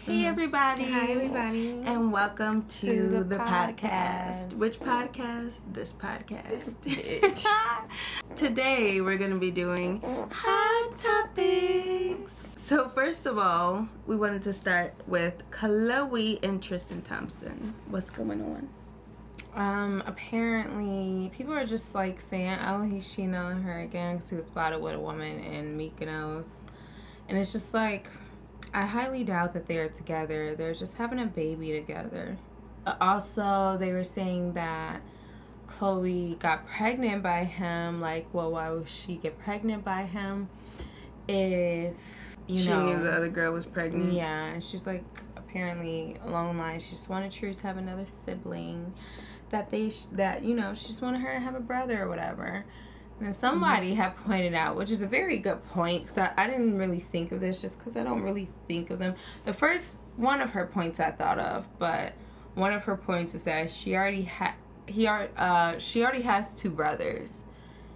Hey everybody. Hi everybody. And welcome to the podcast. podcast. Which podcast? This podcast. Bitch. Today we're going to be doing hot topics. So first of all, we wanted to start with Chloe and Tristan Thompson. What's going on? Apparently people are just like saying, oh, he's cheating on her again because he was spotted with a woman in Mykonos. And it's just like, I highly doubt that they're together. They're just having a baby together. Also, they were saying that Chloe got pregnant by him. Like, well, why would she get pregnant by him if, she knew the other girl was pregnant? Yeah, and she's like, apparently along the line, she just wanted True to have another sibling. She just wanted her to have a brother or whatever. And somebody had pointed out, which is a very good point, because I didn't really think of this just because I don't really think of them. The first one of her points I thought of, but one of her points is that she already has two brothers.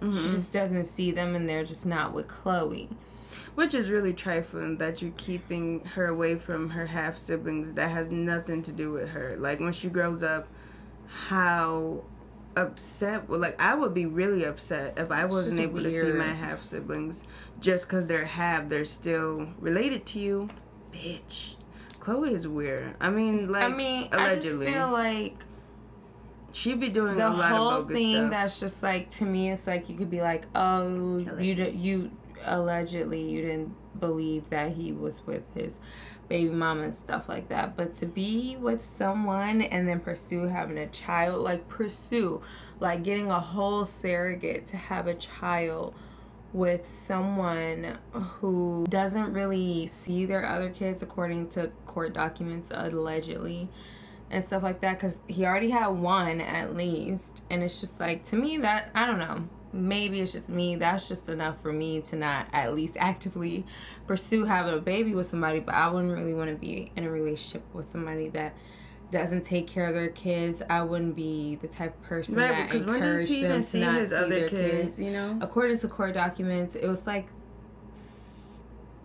Mm-hmm. She just doesn't see them, and they're just not with Chloe. Which is really trifling that you're keeping her away from her half siblings that has nothing to do with her. Like, when she grows up, how upset, I would be really upset if I wasn't able to see my half siblings just because they're still related to you. Bitch, Chloe is weird. I mean, allegedly. I just feel like she be doing a lot of bogus stuff. The whole thing that's just like, to me, it's like you could be like, oh, you allegedly you didn't believe that he was with his baby mama and stuff like that, but to be with someone and then pursue having a child, getting a whole surrogate to have a child with someone who doesn't really see their other kids according to court documents, allegedly, and stuff like that, because he already had one at least. And it's just like, to me, that, I don't know, maybe it's just me, that's just enough for me to not at least actively pursue having a baby with somebody. But I wouldn't really want to be in a relationship with somebody that doesn't take care of their kids. I wouldn't be the type of person that encouraged them to not see their kids. You know, according to court documents, it was like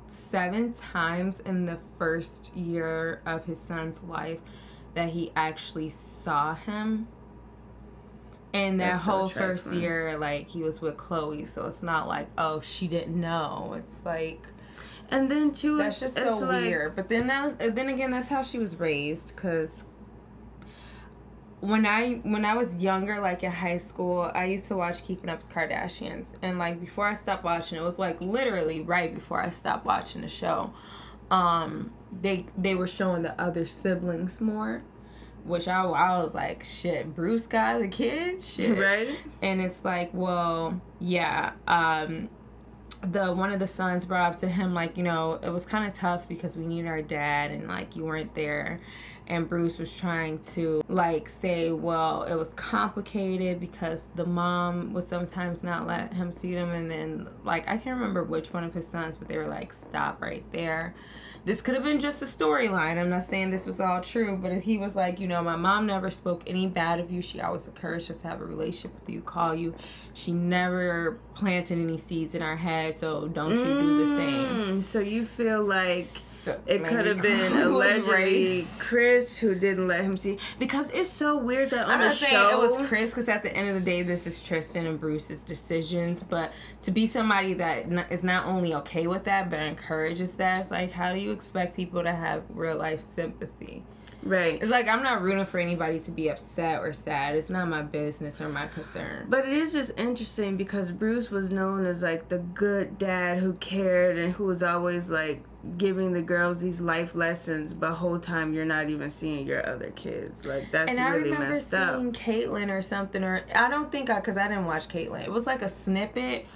7 times in the first year of his son's life that he actually saw him. And that whole first year, he was with Chloe, so it's not like, oh, she didn't know. It's like, and then too, that's just so weird. But then again, that's how she was raised. Because when I was younger, in high school, I used to watch Keeping Up with Kardashians, and before I stopped watching, it was literally right before I stopped watching the show. They were showing the other siblings more. Which I was like, shit, Bruce got the kids? Shit. Right. And it's like, well, yeah. One of the sons brought up to him, it was kind of tough because we needed our dad and, you weren't there. And Bruce was trying to, say, well, it was complicated because the mom would sometimes not let him see them. And then, I can't remember which one of his sons, but they were like, stop right there. This could have been just a storyline. I'm not saying this was all true, but if he was like, my mom never spoke any bad of you. She always encouraged us to have a relationship with you, call you. She never planted any seeds in our head, so don't you do the same. So you feel like it could have been allegedly Chris who didn't let him see, because it's so weird that on the show, I'm not saying it was Chris, because at the end of the day, this is Tristan and Bruce's decisions. But to be somebody that is not only okay with that but encourages that, it's like, how do you expect people to have real life sympathy? Right. It's like, I'm not rooting for anybody to be upset or sad. It's not my business or my concern. But it is just interesting because Bruce was known as the good dad who cared and who was always giving the girls these life lessons, but whole time you're not even seeing your other kids. That's really messed up. And I remember seeing Caitlyn or something, or I don't think because I didn't watch Caitlyn. It was a snippet,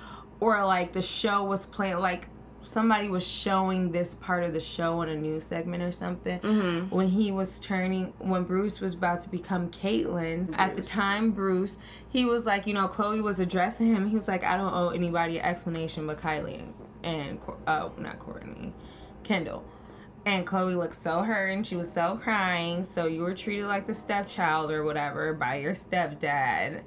or the show was playing, somebody was showing this part of the show on a news segment or something. Mm-hmm. When Bruce was about to become Caitlyn, at the time, Bruce, he was like, Chloe was addressing him. He was like, I don't owe anybody an explanation but Kylie and not Courtney, Kendall. And Chloe looked so hurt and she was so crying. So you were treated like the stepchild or whatever by your stepdad.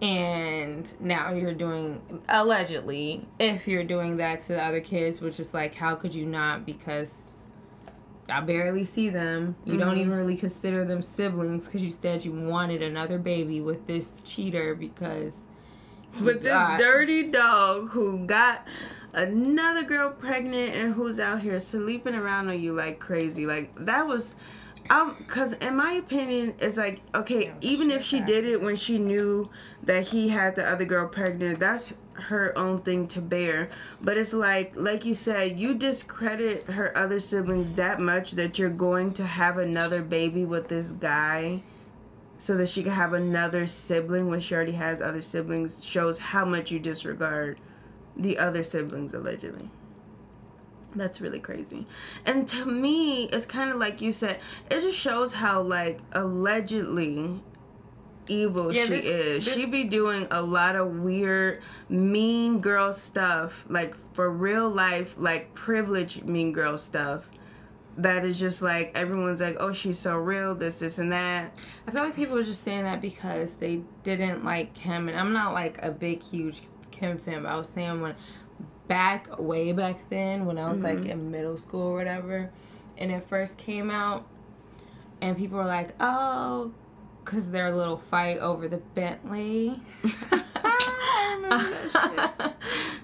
And now you're doing, allegedly, if you're doing that to the other kids, which is how could you not? Because I barely see them. You don't even really consider them siblings because you said you wanted another baby with this cheater because... With this dirty dog who got another girl pregnant and who's out here sleeping around on you like crazy. Like, that was... Because in my opinion, it's like, okay, even if she did it when she knew that he had the other girl pregnant, that's her own thing to bear. But it's like you said, you discredit her other siblings that much that you're going to have another baby with this guy so that she can have another sibling when she already has other siblings. Shows how much you disregard the other siblings, allegedly. That's really crazy. And to me, it's kind of like you said, it just shows how, like, allegedly evil she is. She be doing a lot of weird, mean girl stuff, like, for real life, like, privileged mean girl stuff. That is just like, everyone's like, oh, she's so real, this, and that. I feel like people are just saying that because they didn't like Kim. And I'm not, like, a big, huge Kim fan, but I was saying way back then when I was like in middle school or whatever, and it first came out, and people were like, oh, because their little fight over the Bentley. I remember that shit.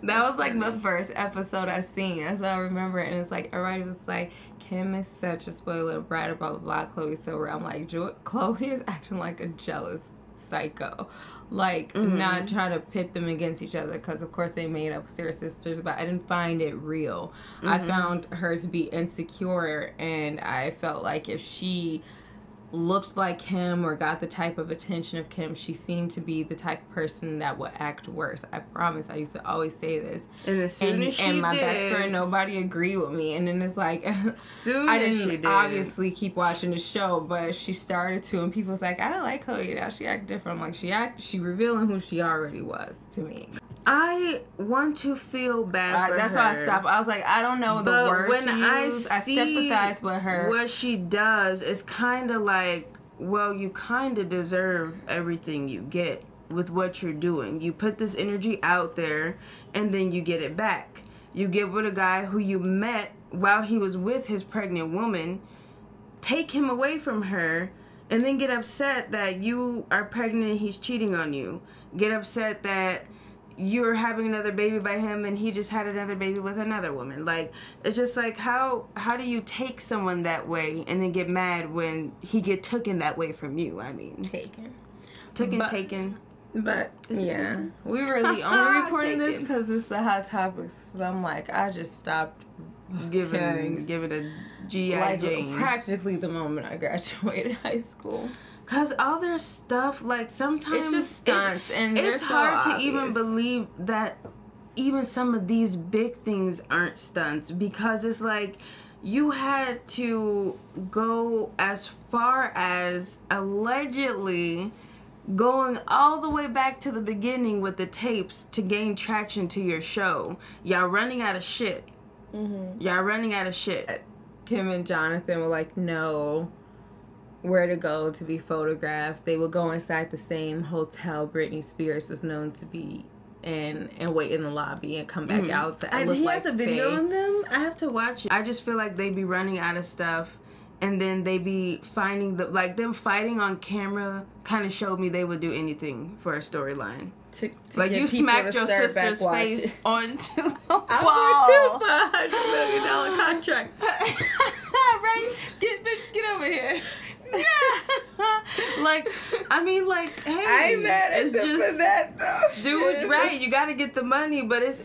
That was like the first episode I seen. That's what I remember. And it's like, everybody was like, Kim is such a spoiled little brat, blah, blah, blah. Chloe's so real. I'm like, Chloe is acting like a jealous psycho. Like, not trying to pit them against each other, because of course they made up with their sisters, but I didn't find it real. I found her to be insecure, and I felt like if she looked like Kim or got the type of attention of Kim, she seemed to be the type of person that would act worse. I promise. I used to always say this. And as soon as she my did, best friend, nobody agreed with me. And then it's like, I didn't obviously keep watching the show, but she started to, and people was like, I don't like Chloe now. She act different. I'm like, she revealing who she already was to me. I want to feel bad for that's her. why I stopped. I was like, I don't know the word to use. I sympathize with her. What she does is kind of like, well, you kind of deserve everything you get with what you're doing. You put this energy out there, and then you get it back. You get with a guy who you met while he was with his pregnant woman, take him away from her, and then get upset that you are pregnant and he's cheating on you. Get upset that you're having another baby by him and he just had another baby with another woman. Like, it's just like, how do you take someone that way and then get mad when he get taken that way from you? I mean, taken. But yeah, we really only reporting this because it's the hot topics. So I'm like, I just stopped giving it a G.I. like Jane. Practically the moment I graduated high school. Cause all their stuff, like, sometimes it's just stunts, and it's so hard obvious. to even believe that even some of these big things aren't stunts, because it's like you had to go as far as allegedly going all the way back to the beginning with the tapes to gain traction to your show. Y'all running out of shit. Y'all running out of shit. Kim and Jonathan were like, no. Where to go to be photographed. They would go inside the same hotel Britney Spears was known to be in and wait in the lobby and come back out to look he like has a video on them. I have to watch it. I just feel like they be running out of stuff, and then they be finding them fighting on camera kind of showed me they would do anything for a storyline. To like, you smacked your sister's face onto the wall. I went to $500 million contract. Right? Get over here. Like, I mean, like, hey, I ain't mad at them for that though. Dude, right? You got to get the money, but it's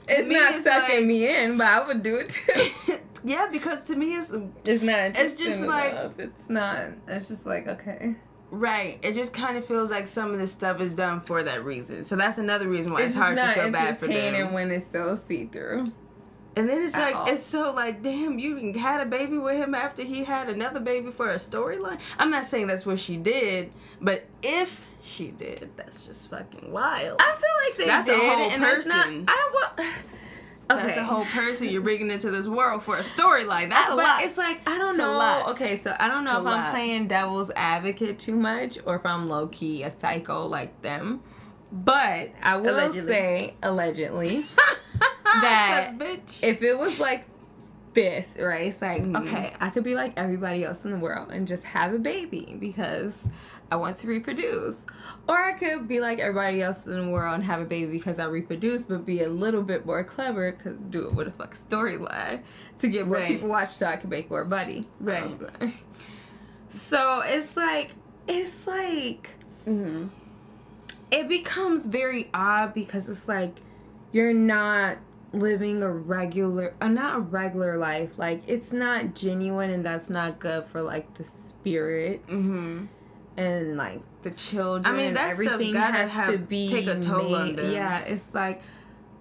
not sucking like, me in, but I would do it too. Yeah, because to me it's not. It's just enough. Like it's not. It's just like, okay. Right. It just kind of feels like some of this stuff is done for that reason. So that's another reason why it's hard to feel bad for them. It's entertaining when it's so see-through. And then it's like, it's so like, damn, you had a baby with him after he had another baby for a storyline? I'm not saying that's what she did, but if she did, that's just fucking wild. I feel like that's a whole person. Okay. That's a whole person you're bringing into this world for a storyline. That's a lot. It's like, I don't know. Okay, so I don't know if I'm playing devil's advocate too much or if I'm low-key a psycho like them. But I will say, allegedly, that if it was like this, right? It's like, okay, I could be like everybody else in the world and just have a baby because I want to reproduce. Or I could be like everybody else in the world and have a baby because I reproduce, but be a little bit more clever, cause do it with a fucking storyline to get more people watch so I can make more money. Right. So it's like, it becomes very odd because it's like, you're not living not a regular life. Like, it's not genuine, and that's not good for like the spirit and like the children. I mean, that everything has to be take a toll on them. Yeah, it's like,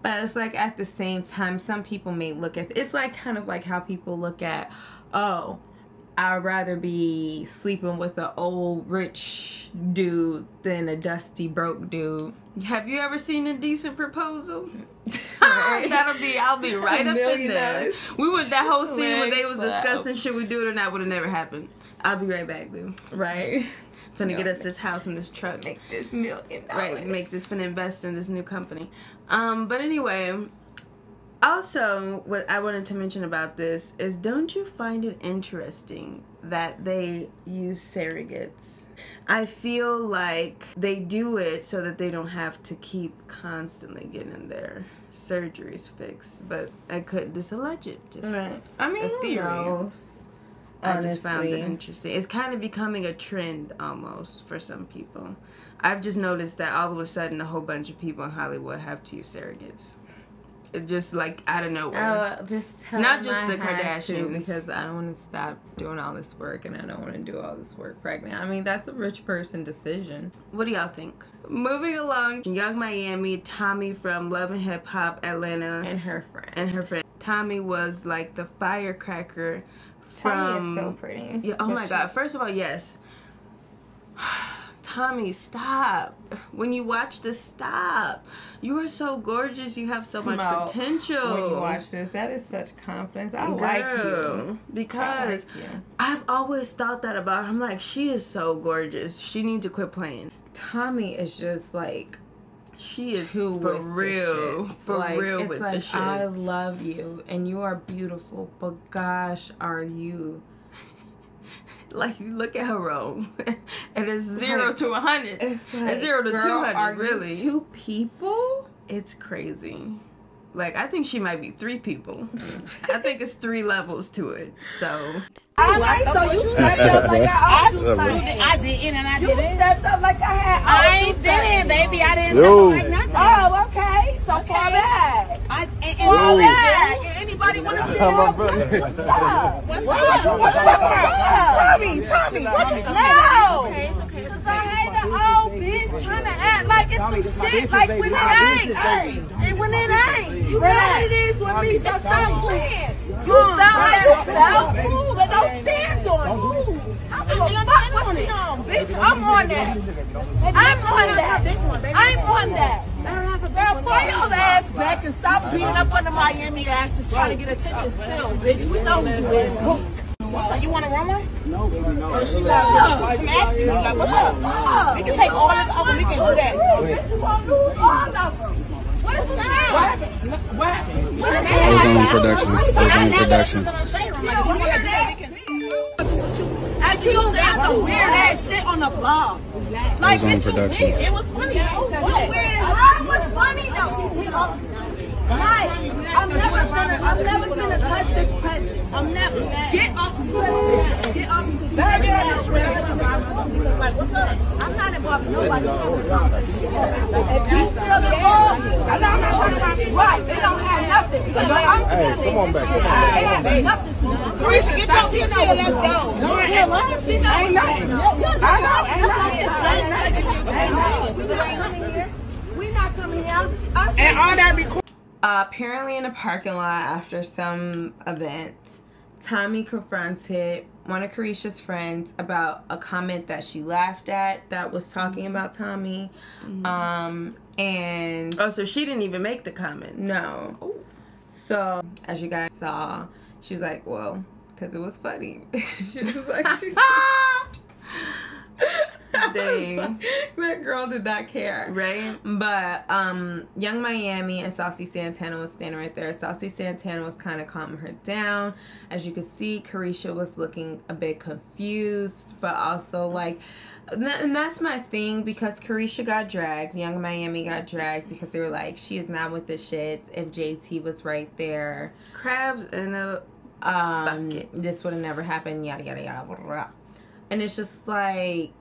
but it's like at the same time, some people may look at it's like kind of like how people look at, oh, I'd rather be sleeping with an old rich dude than a dusty broke dude. Have you ever seen Indecent Proposal? Right. I'll be right up in there. We went that whole scene when they was discussing should we do it or not, would have never happened. I'll be right back, boo. Right. Finna get us this house and this truck. Make this $1 million. Right, finna invest in this new company. But anyway, also, what I wanted to mention about this is, don't you find it interesting that they use surrogates? I feel like they do it so that they don't have to keep constantly getting their surgeries fixed. But this alleged, just I mean, a theory. who knows? I just found it interesting. It's kind of becoming a trend almost for some people. I've just noticed that all of a sudden a whole bunch of people in Hollywood have to use surrogates. It's just like out of nowhere. Just tell not just the Kardashians, because I don't want to stop doing all this work, and I don't want to do all this work pregnant. I mean, that's a rich person decision. What do y'all think? Moving along, Young Miami, Tommy from Love and Hip Hop Atlanta, and her friend. Tommy was like the firecracker. Tommy is so pretty. Yeah. Oh my God. First of all, yes. Tommy, stop. When you watch this, stop. You are so gorgeous. You have so much potential. When you watch this, that is such confidence. I like you. Because I've always thought that about her. I'm like, she is so gorgeous. She needs to quit playing. Tommy is just like, she is for real. For real with the shits. I love you and you are beautiful, but gosh, are you... Like, look at her roll. And it's 0 to 100. It's like, it's 0 to 200, are really. You 2 people? It's crazy. Like, I think she might be 3 people. I think it's 3 levels to it. So. Okay, so you stepped up like I didn't, and I didn't. You stepped up like I had. I ain't did, baby. I didn't step up like nothing. Oh, okay. So far back. Far back. Anybody want to steal? What's up? Tommy. No. Okay. Cause I hate the old bitch trying to act like it's some shit, like when it ain't. And when it ain't, you know what it is with me. So stop playing. You felt how you felt, but don't stand on it. I'm gonna fuck what she on, bitch. I'm on that. I'm on that. Girl, pull your ass back and stop beating up on the Miami asses trying to get attention still, bitch. We know you is. So you want to run one? No, baby, no. Oh, she loves you. I'm asking you, like, what's up? We can take all this off and we can do that. Bitch, you want to lose all of them. What is that? What happened? Ozone Productions. And you said some weird ass shit on the blog. Like, bitch, you weird. It was funny. What weird is how was funny though? Right. I'm never gonna touch this peasant. I'm never. Get off me. Get off me. Like, what's up? I'm not involved with nobody. If you feel involved, right, they don't have nothing. Hey, come on back. They have nothing to do. Teresa, get your picture and let's go. She knows nothing. We not coming here. And all that be apparently in a parking lot after some event, Tommy confronted one of Carisha's friends about a comment that she laughed at that was talking about Tommy. And so she didn't even make the comment. No. So as you guys saw, she was like, well, because it was funny. She was like, Dang. That girl did not care. Right? But Young Miami and Saucy Santana was standing right there. Saucy Santana was kind of calming her down. As you could see, Carisha was looking a bit confused, but also like, and that's my thing, because Carisha got dragged, Young Miami got dragged because they were like, she is not with the shits. If JT was right there, Crabs in a bucket. this would have never happened, yada yada yada blah, blah, blah. And it's just like,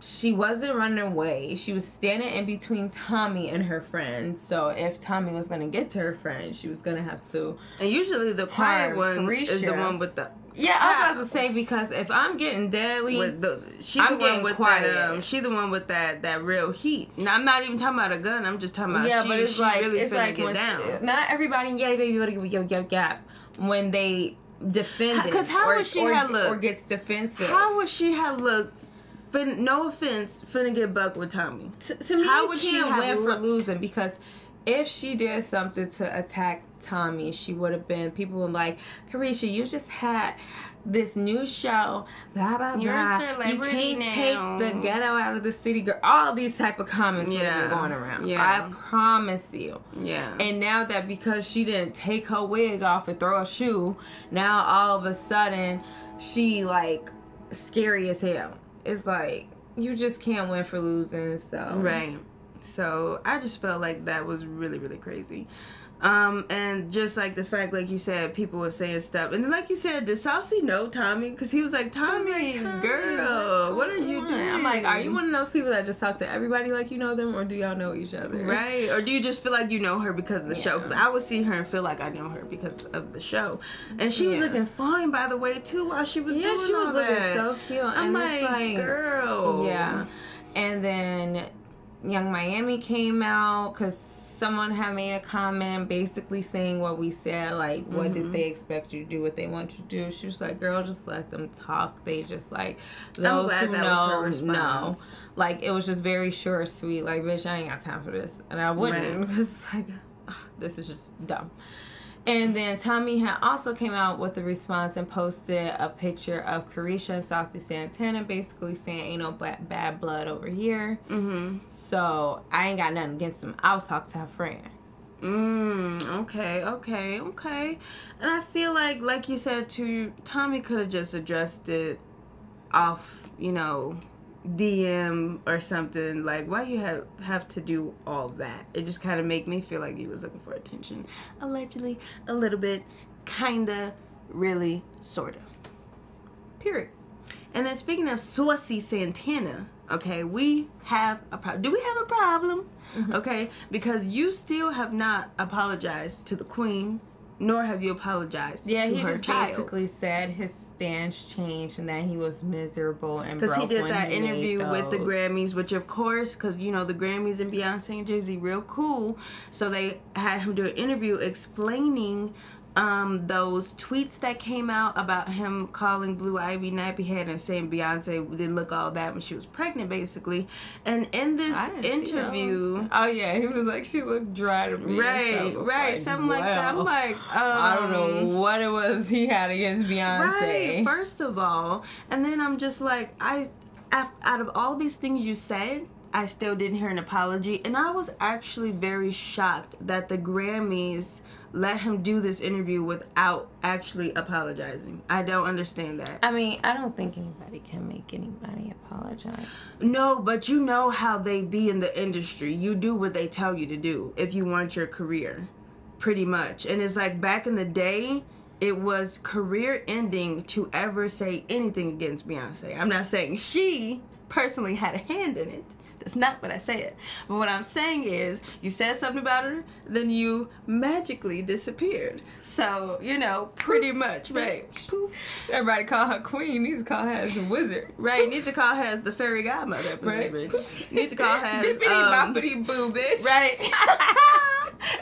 she wasn't running away. She was standing in between Tommy and her friend. So if Tommy was going to get to her friend, she was going to have to. And usually the quiet one is the one with the... Yeah, I was about to say, because if I'm getting deadly, she's the one with that. She the one with that real heat. Now, I'm not even talking about a gun. I'm just talking about but it's like, really it's like get down. Not everybody, yeah, baby, yo, when they defend it, because how would she have looked, or gets defensive? How would she have looked? No offense, finna get bucked with Tommy. To me, how would she win for losing? Because if she did something to attack Tommy, she would have been, people were like, Carisha, you just had this new show, blah blah blah. You're a celebrity you can't now. take the ghetto out of the city, girl. All these type of comments would have been going around. I promise you. Yeah. And now that because she didn't take her wig off and throw a shoe, now all of a sudden she like scary as hell. It's like, you just can't win for losing. So right. So I just felt like that was really, really crazy. And just like the fact, like you said, people were saying stuff, and then like you said, did Saucy know Tommy? Because he was like, Tommy, girl, what are you doing? I'm like, are you one of those people that just talk to everybody like you know them, or do y'all know each other? Right? Or do you just feel like you know her because of the show? Because I would see her and feel like I know her because of the show. And she was looking fine, by the way, too, while she was doing all that. Yeah, she was looking so cute. I'm and like, girl. Yeah. And then Young Miami came out because someone had made a comment basically saying what we said, like, what did they expect you to do, what they want you to do. She was like, girl, just let them talk. They just like, those who know. Like, it was just very short, sweet. Like, bitch, I ain't got time for this. And I wouldn't, because like, this is just dumb. And then Tommy had also came out with a response and posted a picture of Carisha and Saucy Santana, basically saying ain't no bad blood over here. So I ain't got nothing against them. I was talking to her friend. Okay. And I feel like you said too, Tommy could have just addressed it off, you know, DM or something. Like, why you have to do all that? It just kind of made me feel like he was looking for attention, allegedly, a little bit, kinda, really, sorta, period. And then speaking of Saucy Santana, okay, we have a problem. Do we have a problem? Okay, because you still have not apologized to the queen, nor have you apologized to her child. Yeah, he just basically said his stance changed and that he was miserable and broke. Because he did that interview with the Grammys, which of course, because you know the Grammys and Beyonce and Jay-Z real cool, so they had him do an interview explaining those tweets that came out about him calling Blue Ivy nappy head and saying Beyonce didn't look all that when she was pregnant, basically. And in this interview, oh yeah, he was like, she looked dry to me. Right, like, something like that. I'm like, I don't know what it was he had against Beyonce. Right, first of all, and then I'm just like, out of all these things you said, I still didn't hear an apology, and I was actually very shocked that the Grammys let him do this interview without actually apologizing. I don't understand that. I mean, I don't think anybody can make anybody apologize. No, but you know how they be in the industry. You do what they tell you to do if you want your career, pretty much. And it's like back in the day, it was career ending to ever say anything against Beyonce. I'm not saying she personally had a hand in it. That's not what I said. But what I'm saying is, you said something about her, then you magically disappeared. So, you know, pretty much, right? Poof. Everybody call her queen. Needs to call her as a wizard. Right, need to call her as the fairy godmother. Right. Need to call her as... Bippity boppity boo, bitch. Right.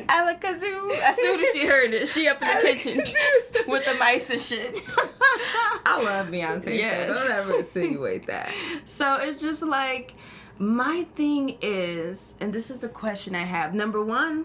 Alakazoo. As soon as she heard it, she up in the kitchen with the mice and shit. I love Beyonce. Yes. So don't ever insinuate that. So it's just like... My thing is, and this is the question I have. Number one,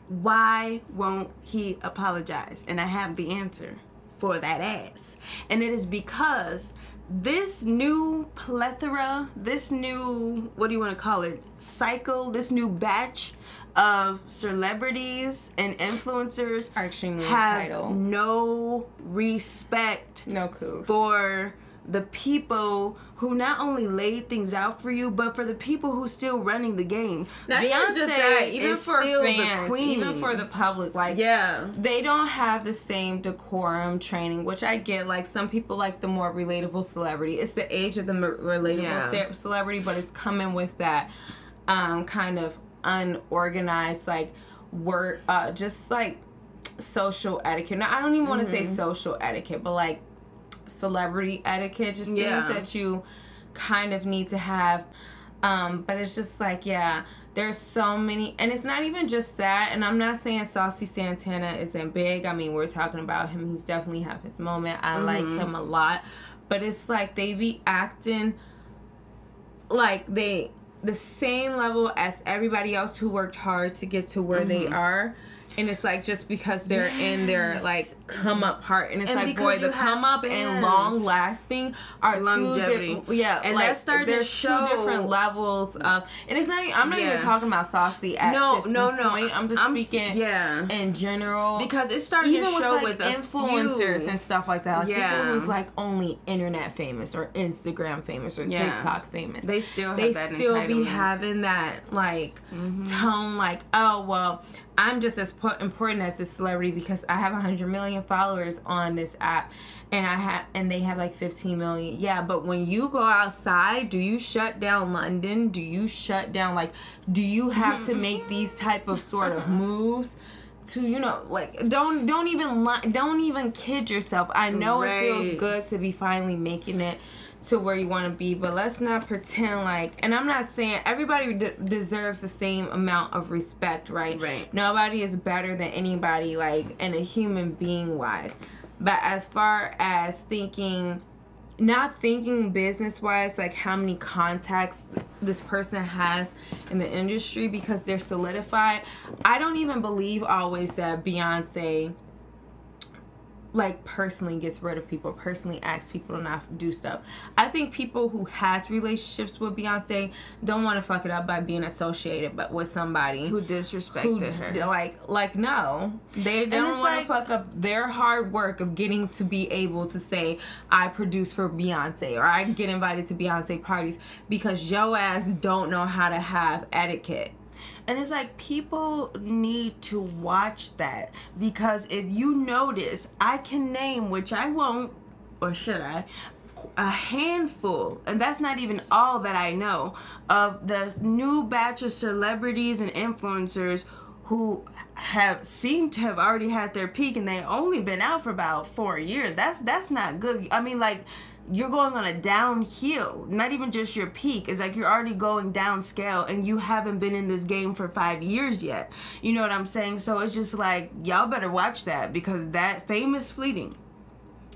why won't he apologize? And I have the answer for that ass. And it is because this new plethora, this new, what do you want to call it, cycle, this new batch of celebrities and influencers are extremely have entitled. no respect for the people who not only laid things out for you, but for the people who still running the game. Not Beyonce even just that, even is for still fans, the queen. even for the public, like they don't have the same decorum training, which I get. Like some people like the more relatable celebrity. It's the age of the relatable celebrity, but it's coming with that kind of unorganized, like work, just like social etiquette. Now I don't even want to say social etiquette, but like celebrity etiquette, just things that you kind of need to have. But it's just like, there's so many, and it's not even just that. And I'm not saying Saucy Santana isn't big. I mean, we're talking about him. He's definitely have his moment. I like him a lot, but it's like they be acting like the same level as everybody else who worked hard to get to where they are. And it's like just because they're in their like come up part, and it's like, boy, the come up and long lasting are longevity. Two different. And like, that started there's to show 2 different levels of, and it's not. I'm not even talking about Saucy at this point. I'm just speaking in general, because it started even to show with like influencers and stuff like that. Like people who's like only internet famous or Instagram famous or TikTok famous. They still be having that like tone, like, oh well, I'm just as important as this celebrity because I have 100 million followers on this app, and they have like 15 million. Yeah, but when you go outside, do you shut down London? Do you shut down, like, do you have to make these type of sort of moves to, you know, like, don't even kid yourself. I know it feels good to be finally making it to where you want to be, but let's not pretend like, and I'm not saying everybody deserves the same amount of respect, right? Nobody is better than anybody, like, in a human being wise, but as far as not thinking business wise, like how many contacts this person has in the industry because they're solidified, I don't even believe always that Beyonce like personally gets rid of people, personally asks people to not do stuff. I think people who has relationships with Beyonce don't want to fuck it up by being associated but with somebody who disrespected her. Like no, they don't want to fuck up their hard work of getting to be able to say I produce for Beyonce or I get invited to Beyonce parties because your ass don't know how to have etiquette. And it's like people need to watch that, because if you notice, I can name, which I won't, or should I, a handful, and that's not even all that I know, of the new batch of celebrities and influencers who have seemed to have already had their peak, and they've only been out for about 4 years. That's not good. I mean, like, you're going on a downhill, not even just your peak. It's like you're already going downscale and you haven't been in this game for 5 years yet. You know what I'm saying? So it's just like, y'all better watch that, because that fame is fleeting.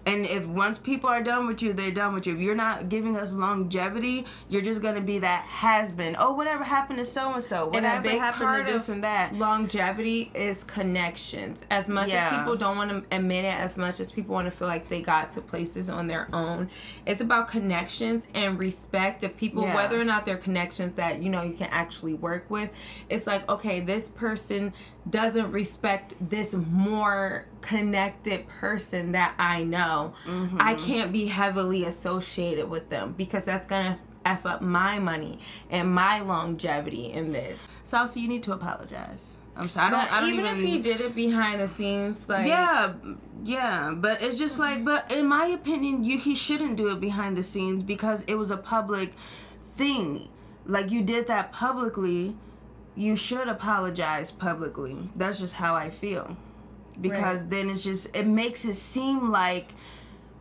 And if once people are done with you, they're done with you. If you're not giving us longevity, you're just going to be that has-been. Oh, whatever happened to so-and-so? Whatever happened to this and that? Longevity is connections. As much as people don't want to admit it, as much as people want to feel like they got to places on their own, it's about connections and respect of people, whether or not they're connections that, you know, you can actually work with. It's like, okay, this person doesn't respect this more connected person that I know. I can't be heavily associated with them because that's gonna F up my money and my longevity in this. Saucy, you need to apologize. I'm sorry. I don't even if he did it behind the scenes, like yeah, but it's just like, but in my opinion, he shouldn't do it behind the scenes because it was a public thing. Like, you did that publicly. You should apologize publicly. That's just how I feel. Because then it's just, it makes it seem like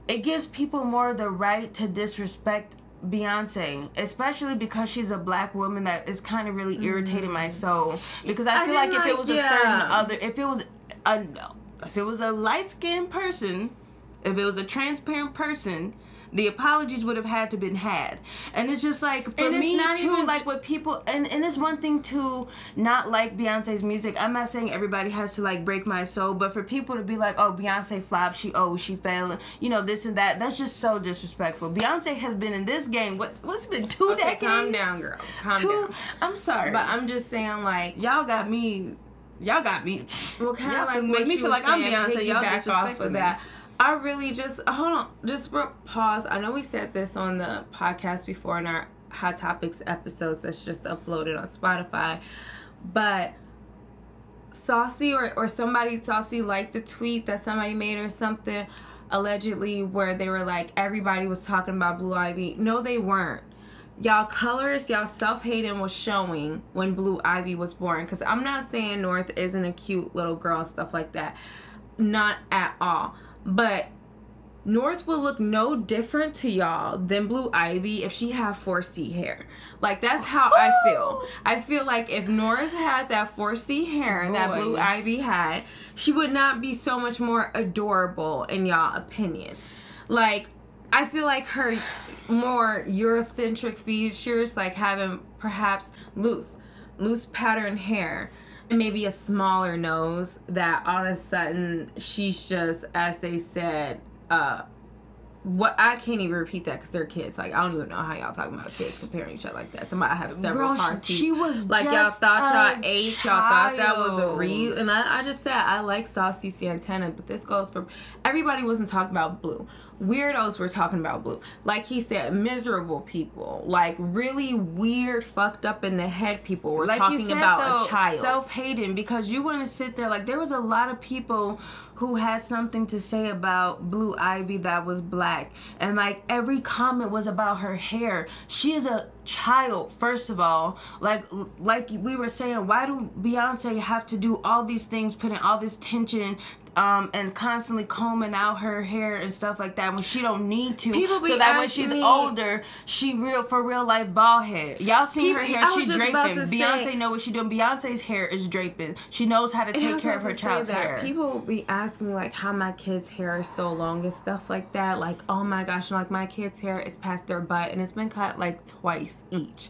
it gives people more the right to disrespect Beyonce, especially because she's a black woman. That is kind of really irritating my soul, because I feel like if it was a certain other, if it was a light-skinned person, if it was a transparent person, The apologies would have had to been had. And it's just like, for me too, like what people, and it's one thing to not like Beyonce's music. I'm not saying everybody has to like break my soul, but for people to be like, oh, Beyonce flopped, she failed, you know, this and that, that's just so disrespectful. Beyonce has been in this game, what's it been, 2 decades? Calm down, girl. Calm down. I'm sorry. But I'm just saying, like, Y'all got me. Well, kind of like make me feel like I'm Beyonce. Y'all back off of that. Me. I really just hold on, just pause. I know we said this on the podcast before in our Hot Topics episodes that's just uploaded on Spotify, but Saucy or somebody Saucy liked a tweet that somebody made or something allegedly where they were like everybody was talking about Blue Ivy. No, they weren't. Y'all colorists, y'all self-hating was showing when Blue Ivy was born. Because I'm not saying North isn't a cute little girl and stuff like that. Not at all. But North will look no different to y'all than Blue Ivy if she had 4C hair. Like, that's how I feel. I feel like if North had that 4C hair that Blue Ivy had, she would not be so much more adorable in y'all opinion. Like, I feel like her more Eurocentric features, like having perhaps loose pattern hair, and maybe a smaller nose, that all of a sudden she's just, as they said, what, I can't even repeat that because they're kids. Like, I don't even know how y'all talking about kids comparing each other like that. Somebody have several car seats. She was like, just y'all thought y'all ate, y'all thought that was a child. real. And I just said I like Saucy Santana, but this goes for everybody. Wasn't talking about Blue. Weirdos were talking about Blue. Like he said, miserable people, like really weird, fucked up in the head people were like talking about a child. Self-hating, because you want to sit there, like there was a lot of people who had something to say about Blue Ivy that was black, and like every comment was about her hair. She is a child, first of all. Like we were saying, why do Beyonce have to do all these things, putting all this tension and constantly combing out her hair and stuff like that when she don't need to, so that when she's older, she for real life bald head. Y'all seen her hair, she's draping. Beyonce know what she doing. Beyonce's hair is draping. She knows how to take care of her child's hair. People will be asking me like how my kids' hair is so long and stuff like that. Like, oh my gosh, like my kids' hair is past their butt and it's been cut like twice each.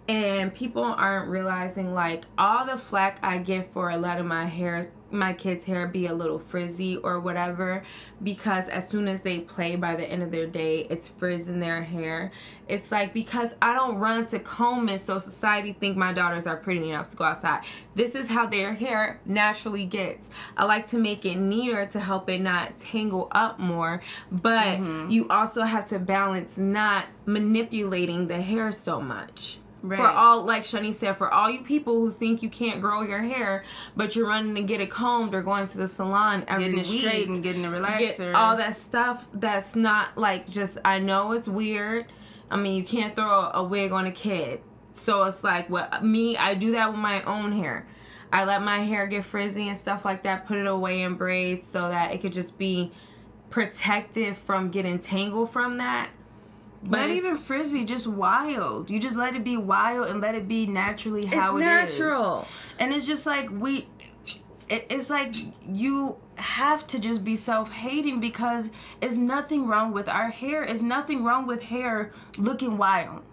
And people aren't realizing like all the flack I get for letting my kids' hair be a little frizzy or whatever, because as soon as they play, by the end of their day, it's frizz in their hair. It's like, because I don't run to comb it, so society think my daughters are pretty enough to go outside. This is how their hair naturally gets. I like to make it neater to help it not tangle up more, but you also have to balance not manipulating the hair so much. Right. For all, like Shani said, for all you people who think you can't grow your hair, but you're running to get it combed or going to the salon every week, getting it straight and getting a relaxer, all that stuff that's not like just, I know it's weird. I mean, you can't throw a wig on a kid. So it's like, I do that with my own hair. I let my hair get frizzy and stuff like that, put it away in braids so that it could just be protected from getting tangled from that. But not even frizzy, just wild. You just let it be wild and let it be naturally how it is. It's natural. And it's just like it's like you have to just be self-hating, because there's nothing wrong with our hair. There's nothing wrong with hair looking wild.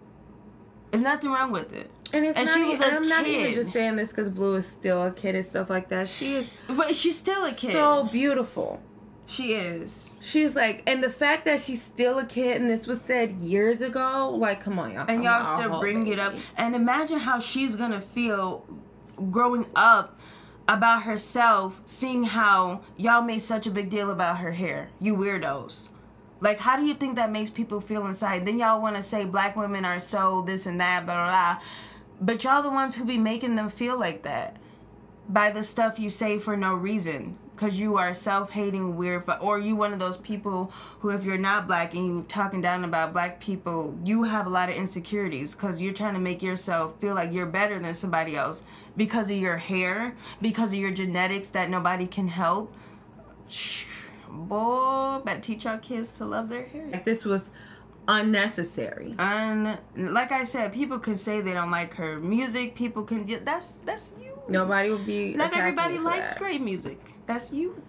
There's nothing wrong with it. And I'm not even just saying this because Blue is still a kid and stuff like that. But she's still a kid. So beautiful. She is. She's like, and the fact that she's still a kid, and this was said years ago, like, come on, y'all. And y'all still bring it up. And imagine how she's gonna feel growing up about herself, seeing how y'all made such a big deal about her hair. You weirdos. Like, how do you think that makes people feel inside? Then y'all want to say black women are so this and that, blah, blah, blah. But y'all the ones who be making them feel like that by the stuff you say for no reason. Because you are self-hating, weird, or you one of those people who, if you're not black and you talking down about black people, you have a lot of insecurities because you're trying to make yourself feel like you're better than somebody else because of your hair, because of your genetics that nobody can help. Boy, better teach our kids to love their hair. Like, this was unnecessary. Like I said, people can say they don't like her music. People can that's you. Nobody will be. Not everybody likes great music. That's you.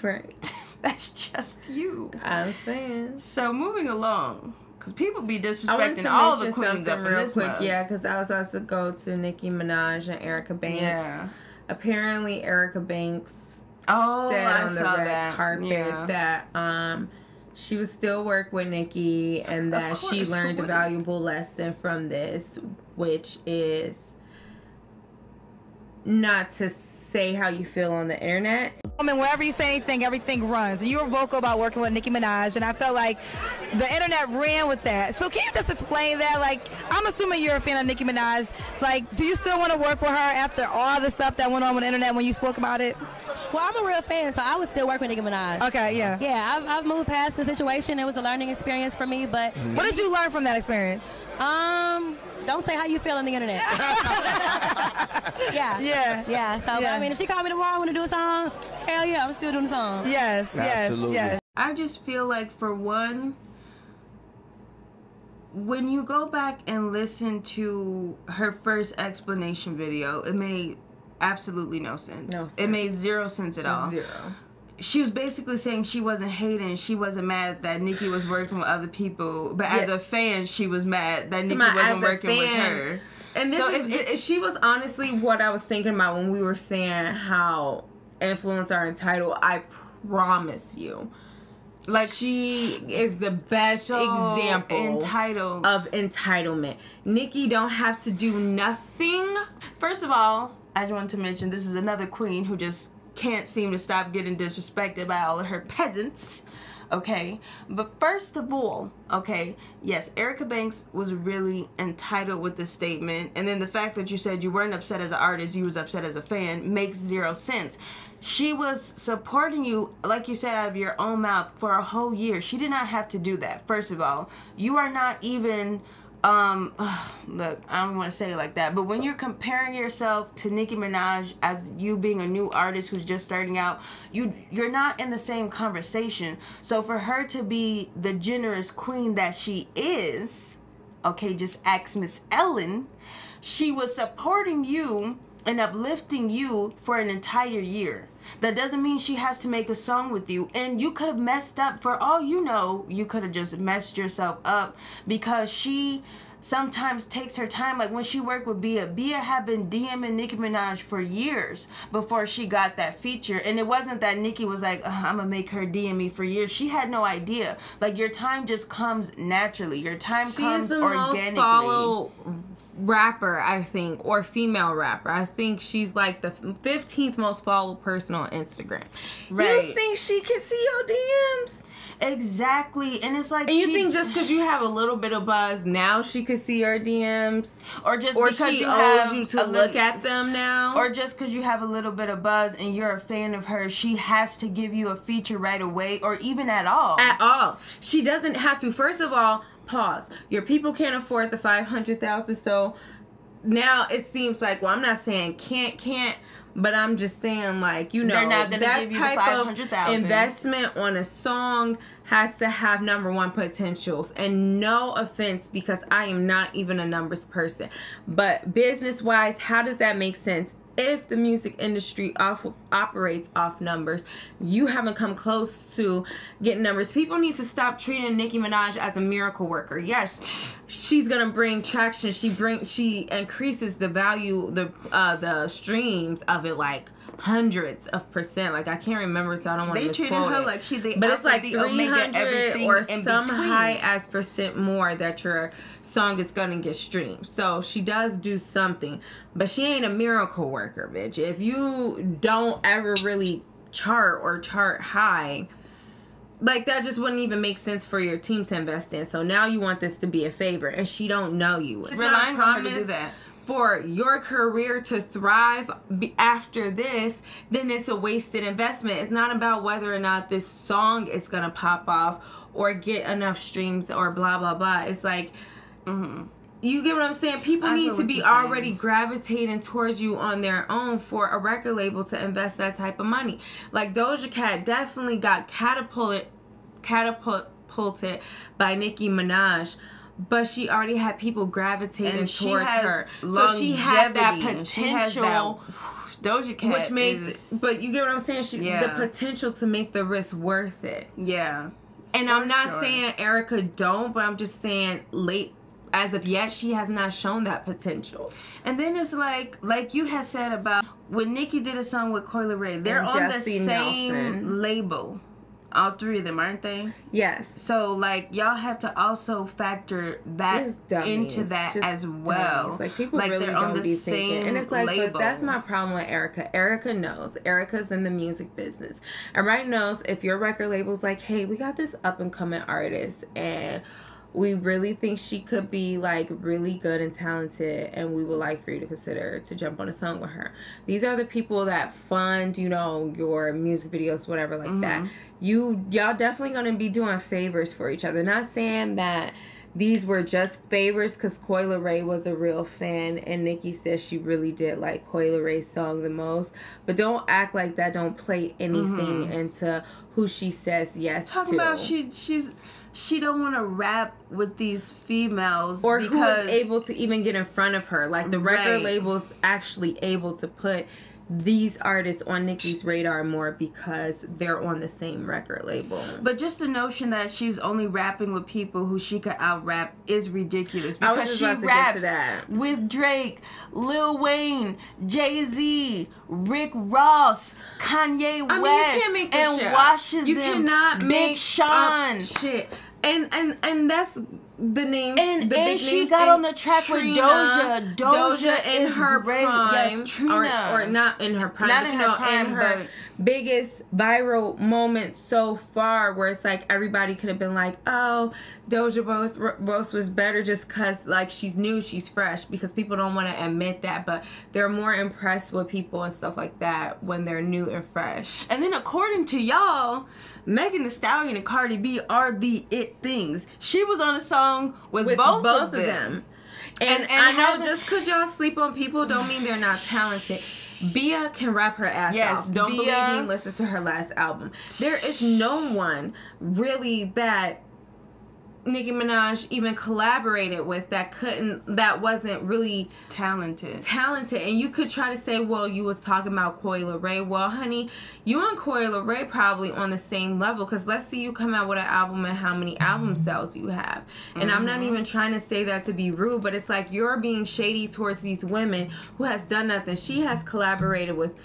Right. That's just you. I'm saying. So moving along, because people be I want disrespecting to all the mention queens up something in real this quick. mug. Yeah, because I was about to go to Nicki Minaj and Erica Banks. Yeah. Apparently, Erica Banks said on I the saw red that. carpet that she would still work with Nicki and that she learned a valuable lesson from this, which is not to say how you feel on the internet. I mean, wherever you say anything, everything runs. And you were vocal about working with Nicki Minaj, and I felt like the internet ran with that. So can you just explain that? Like, I'm assuming you're a fan of Nicki Minaj. Like, do you still want to work with her after all the stuff that went on with the internet when you spoke about it? Well, I'm a real fan, so I would still work with Nicki Minaj. Okay, yeah. Yeah, I've moved past the situation. It was a learning experience for me, but... What did you learn from that experience? Don't say how you feel on the internet. Yeah. So, I mean, if she called me tomorrow, I want to do a song, hell yeah, I'm still doing the song. Yes. I just feel like, for one, when you go back and listen to her first explanation video, it made absolutely no sense. It made zero sense at all. Zero. She was basically saying she wasn't hating, she wasn't mad that Nicki was working with other people, but as a fan, she was mad that Nicki wasn't working with her. And this she was honestly what I was thinking about when we were saying how influencers are entitled. I promise you. Like, she is the best example of entitlement. Nicki don't have to do nothing. First of all, I just want to mention this is another queen who just can't seem to stop getting disrespected by all of her peasants. Okay, but first of all, okay, yes, Erica Banks was really entitled with this statement, and then the fact that you said you weren't upset as an artist, you was upset as a fan, makes zero sense. She was supporting you, like you said, out of your own mouth for a whole year. She did not have to do that. First of all, you are not even look, I don't want to say it like that, but when you're comparing yourself to Nicki Minaj as you being a new artist who's just starting out, you're not in the same conversation. So for her to be the generous queen that she is, okay, just ask Miss Ellen, she was supporting you and uplifting you for an entire year. That doesn't mean she has to make a song with you. And you could have messed up. For all you know, you could have just messed yourself up because she sometimes takes her time. Like when she worked with Bia had been DMing Nicki Minaj for years before she got that feature. And it wasn't that Nicki was like, I'm gonna make her DM me for years. She had no idea. Like, your time just comes naturally. Your time comes organically. Most followed rapper, I think, or female rapper. I think she's like the 15th most followed person on Instagram. Right. You think she can see your DMs? Exactly. And it's like, and you think just because you have a little bit of buzz now she could see your DMs, or just or because she you owes have you to look at them now, or just because you have a little bit of buzz and you're a fan of hers, she has to give you a feature right away, or even at all. At all. She doesn't have to. First of all, pause. Your people can't afford the $500,000, so now it seems like, well, I'm not saying can't, but I'm just saying, like, you know, they're not gonna that give you type the $500,000. of investment on a song has to have number one potentials. And no offense, because I am not even a numbers person, but business wise, how does that make sense? If the music industry operates off numbers, you haven't come close to getting numbers. People need to stop treating Nicki Minaj as a miracle worker. Yes, she's gonna bring traction. She increases the value, the streams of it, like hundreds of %. Like, I can't remember, so I don't want to misquote it. They treated her like but it's like 300 or some high as % more that your song is gonna get streamed. So she does do something, but she ain't a miracle worker, bitch. If you don't ever really chart high, like, that just wouldn't even make sense for your team to invest in. So now you want this to be a favor, and she don't know you. It's not a promise to do that. For your career to thrive after this, then it's a wasted investment. It's not about whether or not this song is gonna pop off or get enough streams or blah blah blah. It's like, you get what I'm saying? People need to be already gravitating towards you on their own for a record label to invest that type of money. Like, Doja Cat definitely got catapulted by Nicki Minaj, but she already had people gravitating towards her. So she had that potential Doja Cat, which makes, but you get what I'm saying? The potential to make the risk worth it. Yeah. And I'm not saying Erica don't, but I'm just saying as of yet, she has not shown that potential. And then it's like you had said about when Nicki did a song with Coi Leray, they're on the same label. All three of them, aren't they? Yes. So, like, y'all have to also factor that into that as well. Dummies. Like, people really don't be thinking. And it's like, label. But that's my problem with Erica. Erica knows. Erica's in the music business. And right knows if your record label's like, hey, we got this up-and-coming artist, and we really think she could be, like, really good and talented, and we would like for you to consider to jump on a song with her. These are the people that fund, you know, your music videos, whatever, like that. Y'all definitely going to be doing favors for each other. Not saying that these were just favors because Coi Leray was a real fan and Nicki says she really did like Coi Leray's song the most. But don't act like that. Don't play anything into who she says yes to. Talking about she don't want to rap with these females. Or who is able to even get in front of her. Like the record label's actually able to put these artists on Nicki's radar more because they're on the same record label. But just the notion that she's only rapping with people who she could out-rap is ridiculous. Because she raps with Drake, Lil Wayne, Jay-Z, Rick Ross, Kanye West, and washes you them. Cannot Big make Sean. Shit. And that's the name. And she got on the track with Doja. Doja in her prime. Yes, Trina. Or not in her prime. Not in her prime, in her biggest viral moment so far, where it's like everybody could have been like, oh, Doja Roast was better just because like she's new, she's fresh, because people don't want to admit that, but they're more impressed with people and stuff like that when they're new and fresh. And then according to y'all, Megan Thee Stallion and Cardi B are the it things. She was on a song with both of them. And I know just because y'all sleep on people don't mean they're not talented. Bia can rap her ass off. Don't believe me, listen to her last album. There is no one really that Nicki Minaj even collaborated with that wasn't really talented. And you could try to say, well, you was talking about Coi Leray. Well, honey, you and Coi Leray probably on the same level, because let's see you come out with an album and how many album sales you have. And I'm not even trying to say that to be rude, but it's like you're being shady towards these women who has done nothing. She has collaborated with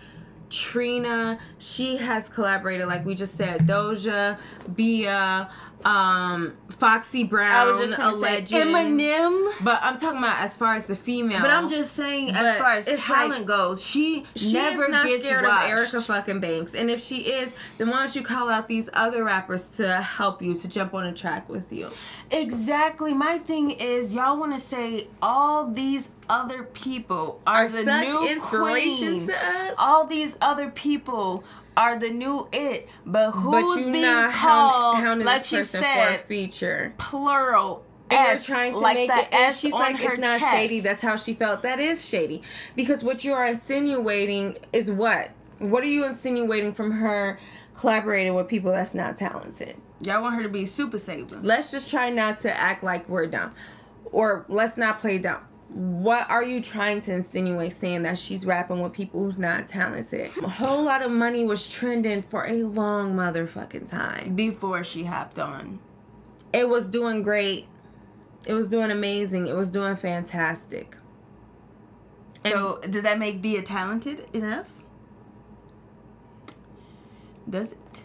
Trina. She has collaborated, like we just said, Doja, Bia, Foxy Brown, I was just gonna say Eminem. But I'm talking about as far as the female. But I'm just saying, as far as talent goes, she never is not gets scared washed. of Erica fucking Banks. And if she is, then why don't you call out these other rappers to help you, to jump on a track with you? Exactly. My thing is, y'all want to say all these other people are the such new inspiration queen. to us. All these other people are the new it, but who's being not called, like she said, for a feature, plural? And you're trying to make it, and she's like, it's not shady. That's how she felt. That is shady, because what you are insinuating is what? What are you insinuating from her collaborating with people that's not talented? Y'all want her to be super saver. Let's just try not to act like we're dumb, or let's not play dumb. What are you trying to insinuate saying that she's rapping with people who's not talented? A whole lot of money was trending for a long motherfucking time. Before she hopped on. It was doing great. It was doing amazing. It was doing fantastic. So, does that make Bia talented enough? Does it?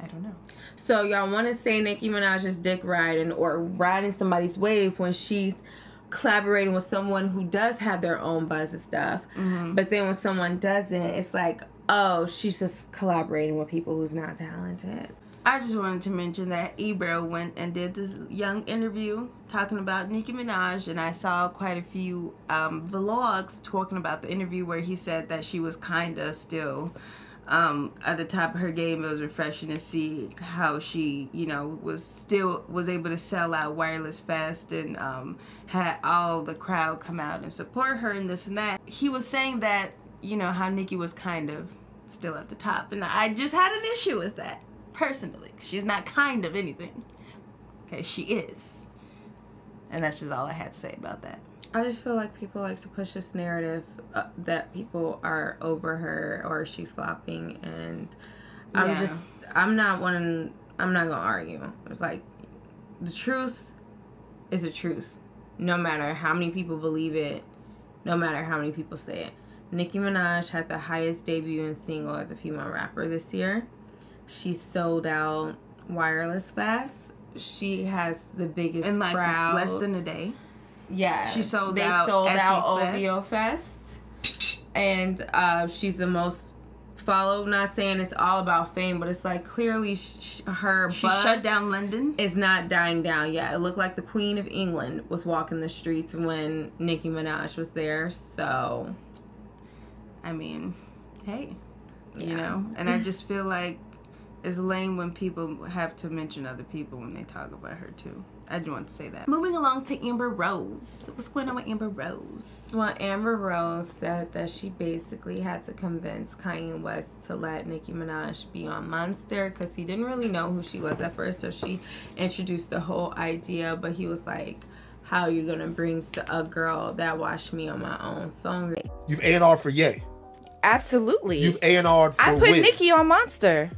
I don't know. So, y'all want to say Nicki Minaj is dick riding or riding somebody's wave when she's collaborating with someone who does have their own buzz and stuff, but then when someone doesn't, it's like, oh, she's just collaborating with people who's not talented. I just wanted to mention that Ebro went and did this young interview talking about Nicki Minaj, and I saw quite a few vlogs talking about the interview where he said that she was kinda still at the top of her game. It was refreshing to see how she, you know, was able to sell out Wireless Fest and had all the crowd come out and support her and this and that. He was saying that, you know, how Nicki was kind of still at the top, and I just had an issue with that personally, because she's not kind of anything. Okay, she is. And that's just all I had to say about that. I just feel like people like to push this narrative that people are over her or she's flopping, and I'm not gonna argue. It's like the truth is the truth, no matter how many people believe it, no matter how many people say it. Nicki Minaj had the highest debut and single as a female rapper this year. She sold out Wireless Fest. She has the biggest in like crowds. less than a day. Yeah, They sold out OVO Fest, and she's the most followed. Not saying it's all about fame, but it's like clearly her She buzz shut down London. is not dying down yet. It looked like the Queen of England was walking the streets when Nicki Minaj was there. So, I mean, hey, yeah. you know, and I just feel like it's lame when people have to mention other people when they talk about her too. I just want to say that. Moving along to Amber Rose. What's going on with Amber Rose? Well, Amber Rose said that she basically had to convince Kanye West to let Nicki Minaj be on Monster because he didn't really know who she was at first. So she introduced the whole idea, but he was like, how are you going to bring a girl that watched me on my own song? You've A&R'd for Ye. Absolutely. You've A&R'd for I put Wiz. Nicki on Monster.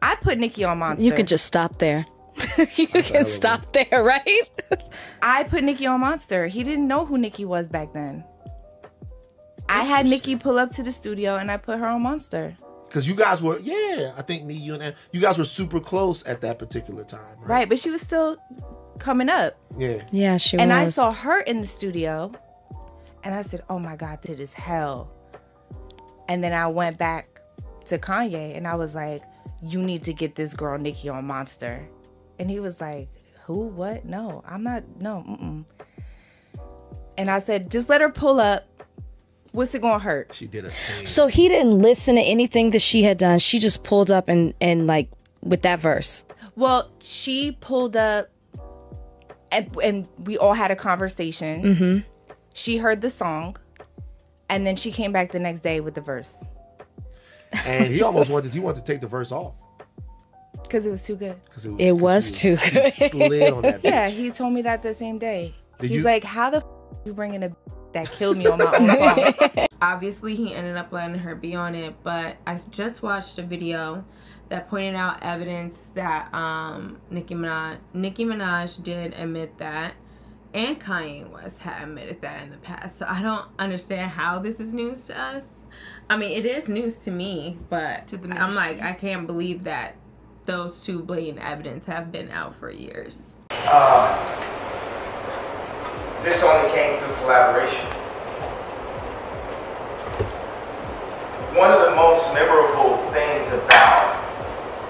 I put Nicki on Monster. You could just stop there. You can stop there, right? I put Nicki on Monster. He didn't know who Nicki was back then. I had Nicki pull up to the studio and I put her on Monster. Because you guys were, I think me, you, and you guys were super close at that particular time, right? Right, but she was still coming up. Yeah. Yeah, she And was. I saw her in the studio and I said, oh my God, this is hell. And then I went back to Kanye and I was like, you need to get this girl Nicki on Monster. And he was like, who? What? No, I'm not. No. Mm-mm. And I said, just let her pull up. What's it gonna hurt? She did a thing. So he didn't listen to anything that she had done. She just pulled up and like with that verse. Well, she pulled up and we all had a conversation. Mm-hmm. She heard the song and then she came back the next day with the verse. And he almost wanted to take the verse off. Because it was too good. It was too good. She slid on that. Yeah, he told me that the same day. Did He's you- like, how the f you bringing a that killed me on my own song? Obviously, he ended up letting her be on it, but I just watched a video that pointed out evidence that Nicki Minaj did admit that, and Kanye West had admitted that in the past. So I don't understand how this is news to us. I mean, it is news to me, but To the I'm mainstream. like, I can't believe that those two blatant evidence have been out for years. This only came through collaboration. One of the most memorable things about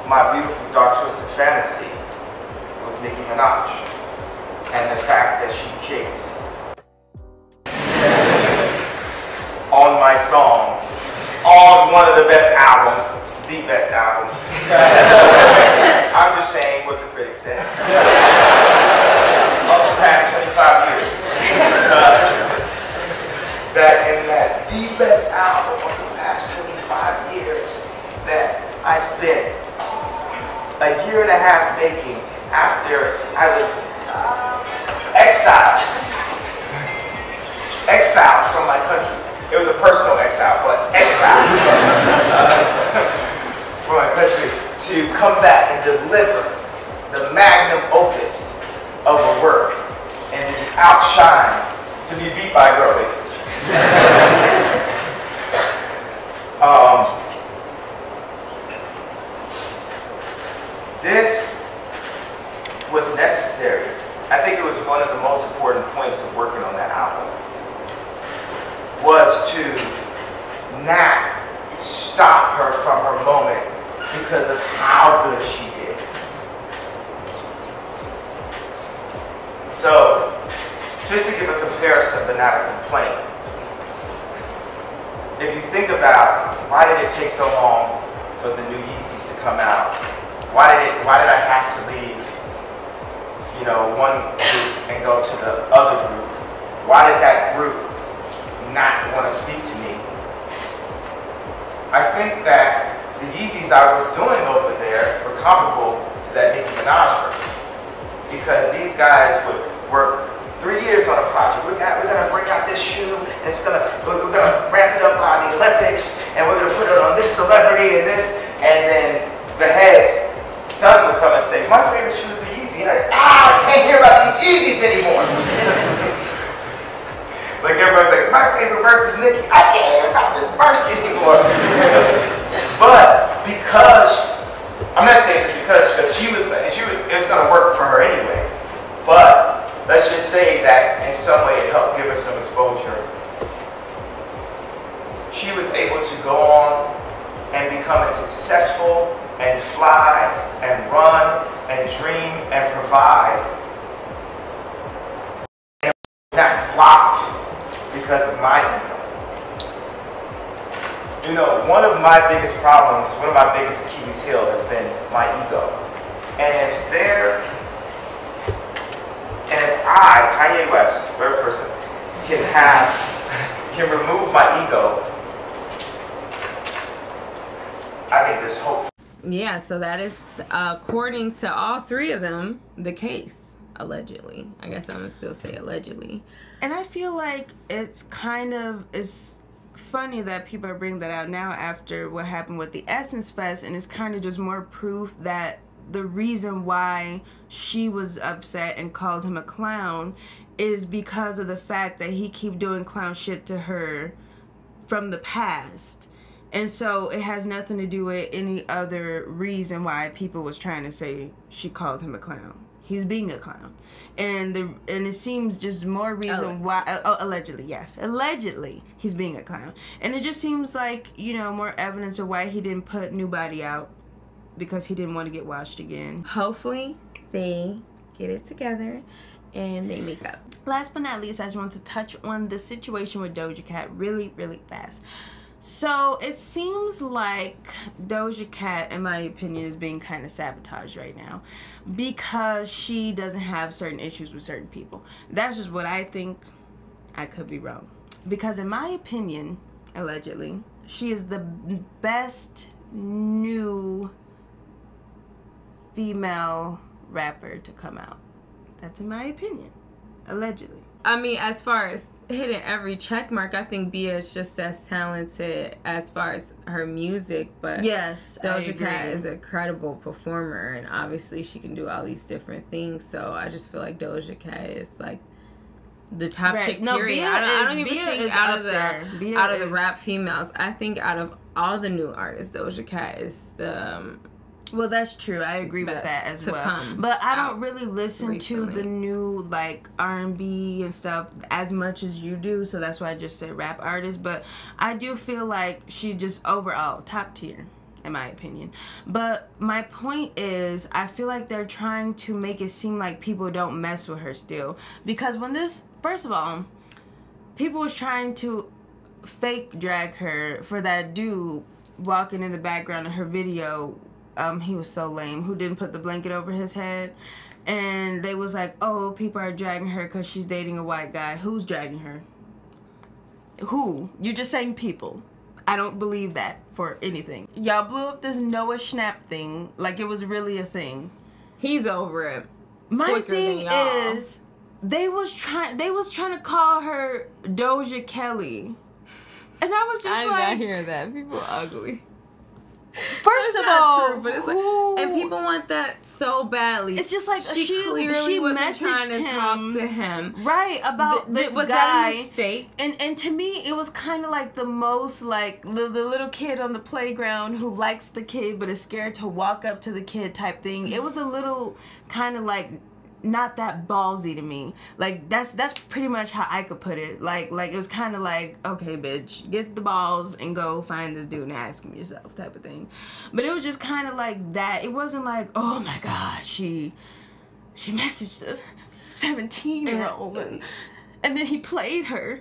My Beautiful Dark Twisted Fantasy was Nicki Minaj and the fact that she kicked on my song on one of the best albums, the best album. I'm just saying what the critics said. Of the past 25 years. That the best album of the past 25 years that I spent a year and a half making after I was exiled from my country. It was a personal exile, but exiled from my country to come back and deliver the magnum opus of a work and to be outshined, to be beat by a girl, basically. This was necessary. I think it was one of the most important points of working on that album, was to not stop her from her moment because of how good she did. So, just to give a comparison but not a complaint, if you think about why did it take so long for the new Yeezys to come out, why did I have to leave, you know, one group and go to the other group? Why did that group not want to speak to me? I think that the Yeezys I was doing over there were comparable to that Nicki Minaj verse, because these guys would work 3 years on a project. We're gonna bring out this shoe, and we're gonna ramp it up by the Olympics, and we're gonna put it on this celebrity and this, and then the head's son would come and say, my favorite shoe is the Yeezy. Like, I can't hear about these Yeezys anymore. Like everybody's like, my favorite verse is Nicki. I can't hear about this verse anymore. But because, I'm not saying just because it was gonna work for her anyway. But let's just say that in some way it helped give her some exposure. She was able to go on and become as successful and fly and run and dream and provide. And it was not blocked because of my ego. You know, one of my biggest problems, one of my biggest Achilles heel has been my ego. And if I, Kanye West, third person, can remove my ego, I think there's hope. Yeah, so that is, according to all three of them, the case, allegedly. I guess I'm gonna still say allegedly. And I feel like it's funny that people are bringing that out now after what happened with the Essence Fest, and it's kind of just more proof that the reason why she was upset and called him a clown is because of the fact that he keep doing clown shit to her from the past. And so it has nothing to do with any other reason why people was trying to say she called him a clown. He's being a clown. And it seems just more reason why, allegedly, yes. Allegedly, he's being a clown. And it just seems like, you know, more evidence of why he didn't put New Body out. Because he didn't want to get washed again. Hopefully, they get it together and they make up. Last but not least, I just want to touch on the situation with Doja Cat really, really fast. So, it seems like Doja Cat, in my opinion, is being kind of sabotaged right now. Because she doesn't have certain issues with certain people. That's just what I think. I could be wrong. Because in my opinion, allegedly, she is the best new female rapper to come out. That's in my opinion. Allegedly. I mean, as far as hitting every check mark, I think Bia is just as talented as far as her music, but yes, Doja Cat is a credible performer, and obviously she can do all these different things, so I just feel like Doja Cat is like the top chick, no, period. I don't even think out of the rap females, I think out of all the new artists, Doja Cat is the well, that's true. I agree with that as well. But I don't really listen to the new like R&B and stuff as much as you do, so that's why I just said rap artist. But I do feel like she just overall top tier, in my opinion. But my point is, I feel like they're trying to make it seem like people don't mess with her still. Because when this, first of all, people was trying to fake drag her for that dude walking in the background of her video. He was so lame, who didn't put the blanket over his head. And they was like, oh, people are dragging her because she's dating a white guy. Who's dragging her? Who? You're just saying people. I don't believe that for anything. Y'all blew up this Noah Schnapp thing like it was really a thing. He's over it. My thing is, they was trying to call her Doja Kelly. And I was just I did not hear that. People are ugly. First of all, true, but it's like, and people want that so badly. It's just like she clearly wasn't trying to talk to him, right? About this was guy. That a mistake? And to me, it was kind of like the most like the little kid on the playground who likes the kid but is scared to walk up to the kid type thing. It was a little kind of like not that ballsy to me. Like that's pretty much how I could put it. Like it was kind of like, okay, bitch, get the balls and go find this dude and ask him yourself type of thing. But it was just kind of like that. It wasn't like, oh my god, she messaged a 17-year-old and then he played her.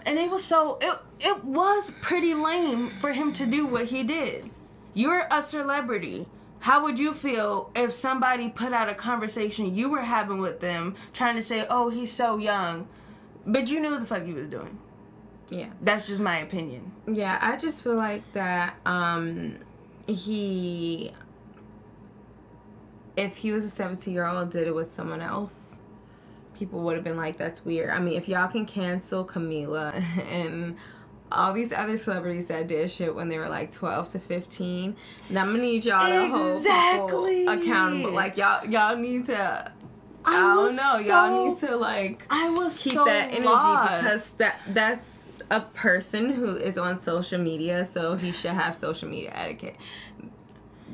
And it was so it was pretty lame for him to do what he did. You're a celebrity. How would you feel if somebody put out a conversation you were having with them trying to say, oh, he's so young, but you knew what the fuck he was doing? Yeah. That's just my opinion. Yeah, I just feel like that if he was a 17-year-old, did it with someone else, people would have been like, that's weird. I mean, if y'all can cancel Camila and all these other celebrities that did shit when they were like 12 to 15, now I'm gonna need y'all to hold people accountable. Like, y'all need to, I don't know, y'all need to like keep that energy because that's a person who is on social media, so he should have social media etiquette.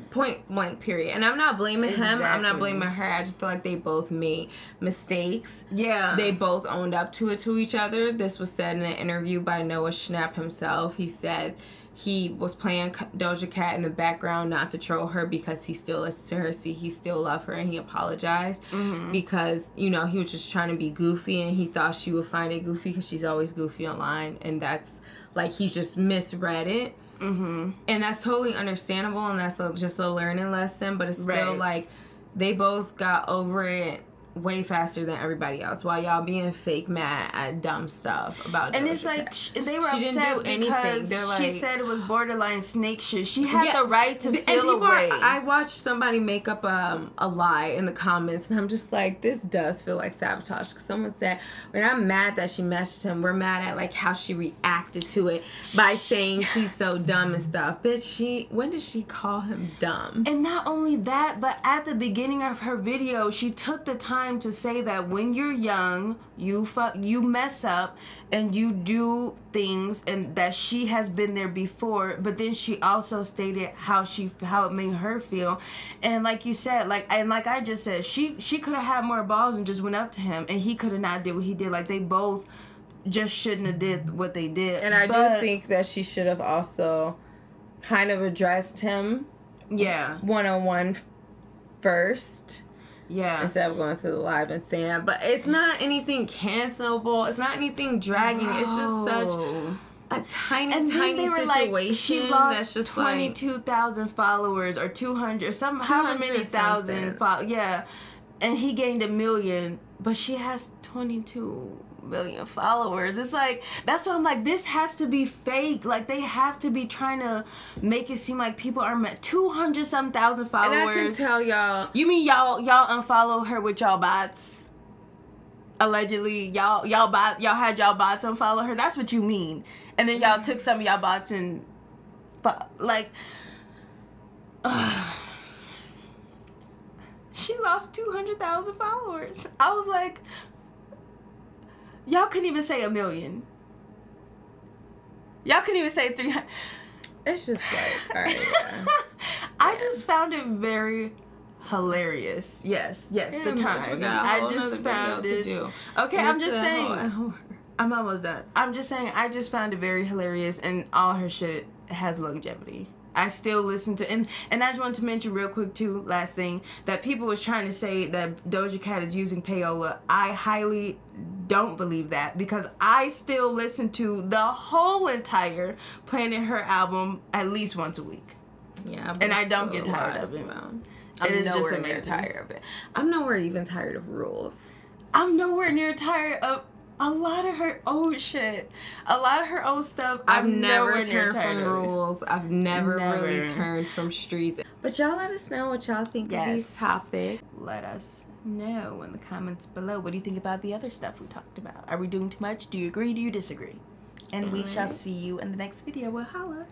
Point blank, period. And I'm not blaming him. I'm not blaming her. I just feel like they both made mistakes. Yeah. They both owned up to it to each other. This was said in an interview by Noah Schnapp himself. He said he was playing Doja Cat in the background not to troll her because he still listens to her, he still loved her, and he apologized because, you know, he was just trying to be goofy and he thought she would find it goofy because she's always goofy online, and that's, like, he just misread it. And that's totally understandable, and that's just a learning lesson, but it's still, like, they both got over it way faster than everybody else while y'all being fake mad at dumb stuff about and Doja it's like Cat. they were she upset didn't do anything. because like, she said it was borderline snake shit. She had the right to feel a way. I watched somebody make up a lie in the comments, and I'm just like, this does feel like sabotage, because someone said, we're not mad that she messaged him, we're mad at like how she reacted to it by saying he's so dumb and stuff. Bitch, when did she call him dumb? And not only that, but at the beginning of her video, she took the time to say that when you're young, you mess up and you do things, and that she has been there before. But then she also stated how it made her feel, and like you said, like I just said, she could have had more balls and just went up to him, and he could have not did what he did. Like, they both just shouldn't have did what they did. And I do think that she should have also kind of addressed him, one-on-one first. Yeah. Instead of going to the live and saying that. But it's not anything cancelable. It's not anything dragging. It's just such a tiny situation. Like, she lost that's just 22,000 followers or 200, however many thousand followers. Yeah. And he gained 1 million, but she has 22 million followers. It's like, that's why I'm like, this has to be fake. Like, they have to be trying to make it seem like people are 200-some thousand followers. And I can tell y'all, you mean y'all unfollow her with y'all bots? Allegedly, y'all had y'all bots unfollow her. That's what you mean. And then y'all took some of y'all bots and like, she lost 200,000 followers. I was like, y'all couldn't even say 1 million. Y'all couldn't even say 300. It's just like, all right. Yeah. I just found it very hilarious. Yes, the time. I just found it. Okay, I'm just saying. I'm almost done. I'm just saying, I just found it very hilarious, and all her shit has longevity. I still listen to, and I just wanted to mention real quick too, last thing, that people was trying to say that Doja Cat is using payola. I highly don't believe that, because I still listen to the whole entire Planet Her album at least once a week. Yeah, and I don't get tired of it. It is just amazing. Tired of it. I'm nowhere even tired of Rules. I'm nowhere near tired of a lot of her old shit. A lot of her old stuff. I've never turned from Rules. I've never really turned from Streets. But y'all let us know what y'all think of these topics. Let us know in the comments below. What do you think about the other stuff we talked about? Are we doing too much? Do you agree? Do you disagree? And we shall see you in the next video. We'll holla.